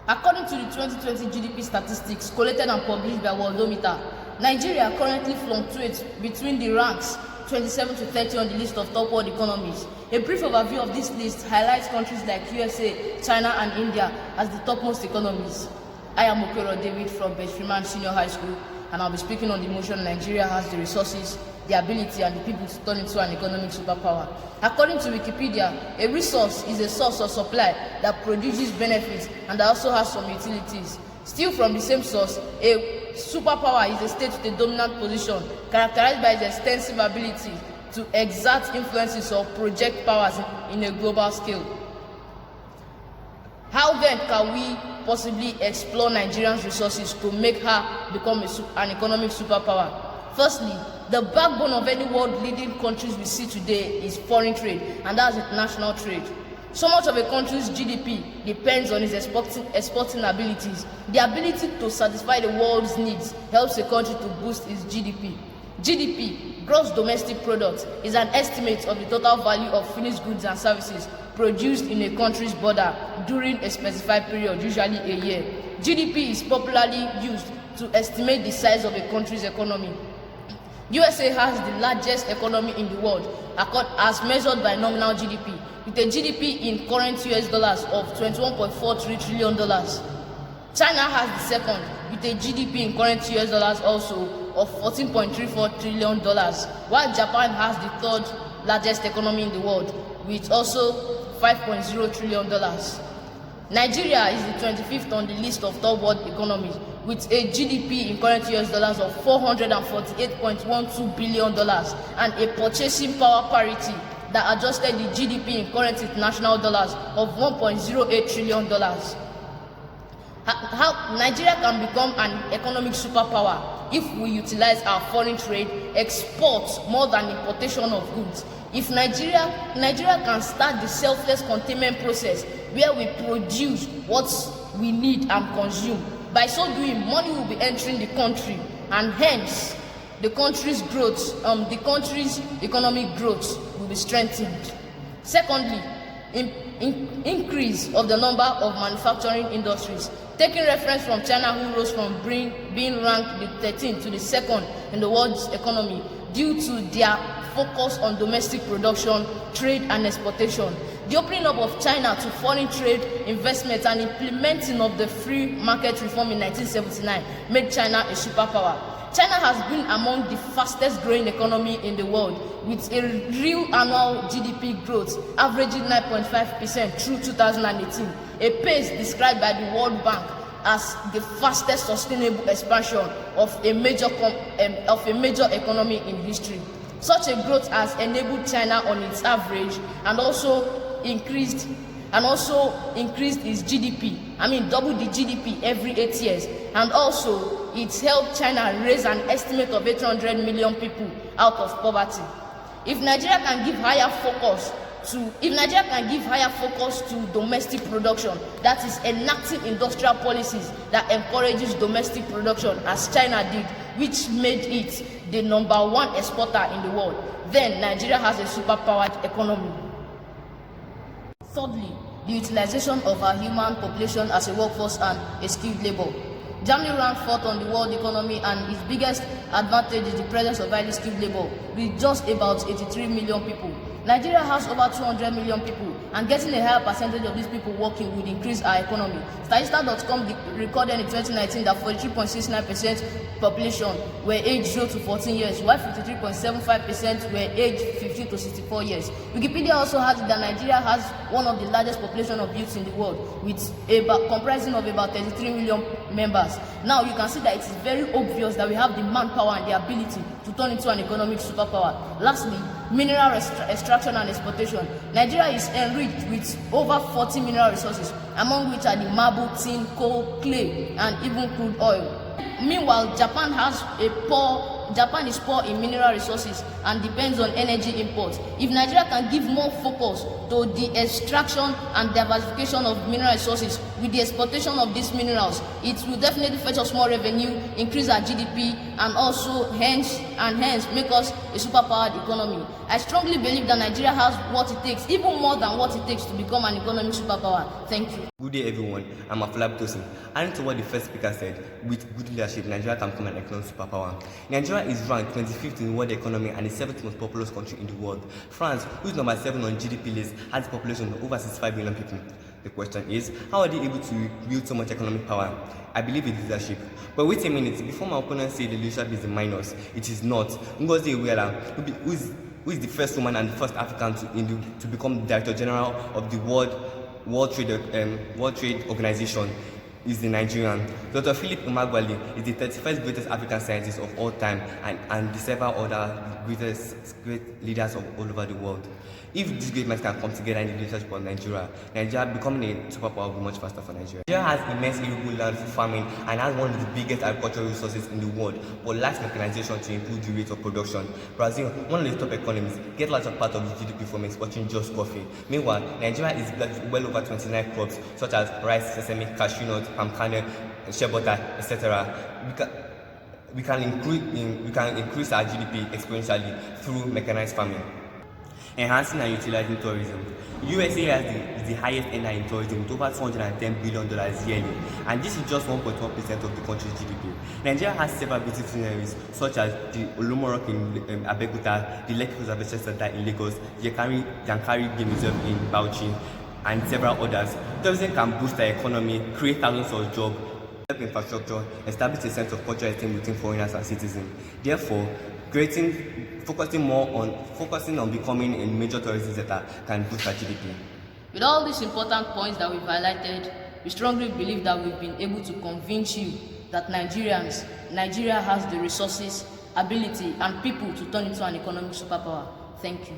According to the 2020 GDP statistics collated and published by Worldometer, Nigeria currently fluctuates between the ranks 27 to 30 on the list of top world economies. A brief overview of this list highlights countries like USA, China, and India as the topmost economies. I am Okero David from Beth Freeman Senior High School, and I'll be speaking on the motion Nigeria has the resources, the ability, and the people to turn into an economic superpower. According to Wikipedia, a resource is a source of supply that produces benefits and that also has some utilities. Still from the same source, a superpower is a state with a dominant position characterized by its extensive ability to exert influences or project powers in a global scale. How then can we possibly explore Nigeria's resources to make her become an economic superpower? Firstly, the backbone of any world-leading countries we see today is foreign trade, and that's international trade. So much of a country's GDP depends on its exporting abilities. The ability to satisfy the world's needs helps a country to boost its GDP. GDP, gross domestic product, is an estimate of the total value of finished goods and services produced in a country's border during a specified period, usually a year. GDP is popularly used to estimate the size of a country's economy. USA has the largest economy in the world, as measured by nominal GDP, with a GDP in current US dollars of $21.43 trillion. China has the second, with a GDP in current US dollars also of $14.34 trillion, while Japan has the third largest economy in the world, with also $5.0 trillion. Nigeria is the 25th on the list of top world economies, with a GDP in current US dollars of $448.12 billion and a purchasing power parity that adjusted the GDP in current international dollars of $1.08 trillion. How Nigeria can become an economic superpower if we utilize our foreign trade, exports more than importation of goods. If Nigeria can start the selfless containment process where we produce what we need and consume. By so doing, money will be entering the country, and hence the country's growth, the country's economic growth will be strengthened. Secondly, increase of the number of manufacturing industries. Taking reference from China, who rose from being ranked the 13th to the 2nd in the world's economy due to their focus on domestic production, trade, and exportation. The opening up of China to foreign trade, investment, and implementing of the free market reform in 1979 made China a superpower. China has been among the fastest growing economy in the world, with a real annual GDP growth averaging 9.5% through 2018, a pace described by the World Bank as the fastest sustainable expansion of a major economy in history. Such a growth has enabled China on its average and also increased its GDP. Double the GDP every 8 years, and also it's helped China raise an estimate of 800 million people out of poverty. If Nigeria can give higher focus to domestic production, that is enacting industrial policies that encourages domestic production as China did, which made it the #1 exporter in the world, then Nigeria has a superpowered economy. Thirdly, the utilization of our human population as a workforce and a skilled labor. Germany ranked 4th on the world economy, and its biggest advantage is the presence of highly skilled labor, with just about 83 million people. Nigeria has over 200 million people, and getting a higher percentage of these people working would increase our economy. Statista.com recorded in 2019 that 43.69% population were aged 0 to 14 years, while 53.75% were aged 15 to 64 years. Wikipedia also has it that Nigeria has one of the largest population of youths in the world, with comprising of about 33 million members. Now you can see that it is very obvious that we have the manpower and the ability to turn into an economic superpower. Lastly, mineral extraction and exploitation. Nigeria is enriched with over 40 mineral resources, among which are the marble, tin, coal, clay, and even crude oil. Meanwhile, Japan has a poor Japan is poor in mineral resources and depends on energy imports. If Nigeria can give more focus to the extraction and diversification of mineral resources with the exploitation of these minerals, it will definitely fetch us more revenue, increase our GDP, and also hence make us a superpowered economy. I strongly believe that Nigeria has what it takes, even more than what it takes, to become an economic superpower. Thank you. Good day, everyone. I'm Afolabi Tosin. Adding to what the first speaker said, with good leadership, Nigeria can become an economic superpower. Nigeria is ranked 25th in the world economy and the 7th most populous country in the world. France, who is number 7 on GDP list, has a population of over 65 million people. The question is, how are they able to wield so much economic power? I believe it's leadership. But wait a minute, before my opponents say the leadership is a minus, it is not. Ngozi Iweala, who is the first woman and the first African to become Director General of the World Trade Organization, is the Nigerian. Dr. Philip Emeagwali is the 31st greatest African scientist of all time and the several other great leaders all over the world. If these great minds can come together in the leadership of Nigeria becoming a superpower will be much faster for Nigeria. Nigeria has immense irrigable land for farming and has one of the biggest agricultural resources in the world, but lacks mechanization to improve the rate of production. Brazil, one of the top economies, gets large part of its GDP from exporting just coffee. Meanwhile, Nigeria is well over 29 crops such as rice, sesame, cashew nuts, palm kernel, shea butter, etc. We can increase our GDP exponentially through mechanized farming. Enhancing and utilizing tourism. USA is the highest earner in tourism with over $210 billion yearly, and this is just 1.1% of the country's GDP. Nigeria has several beautiful sceneries such as the Olumo Rock in Abeokuta, the Lekki Conservation Center in Lagos, the Yankari Game Reserve in Bauchi, and several others. Tourism can boost the economy, create thousands of jobs, develop infrastructure, establish a sense of cultural esteem between foreigners and citizens. Therefore, focusing on becoming a major tourism center can boost our GDP. With all these important points that we've highlighted, we strongly believe that we've been able to convince you that Nigeria has the resources, ability, and people to turn into an economic superpower. Thank you.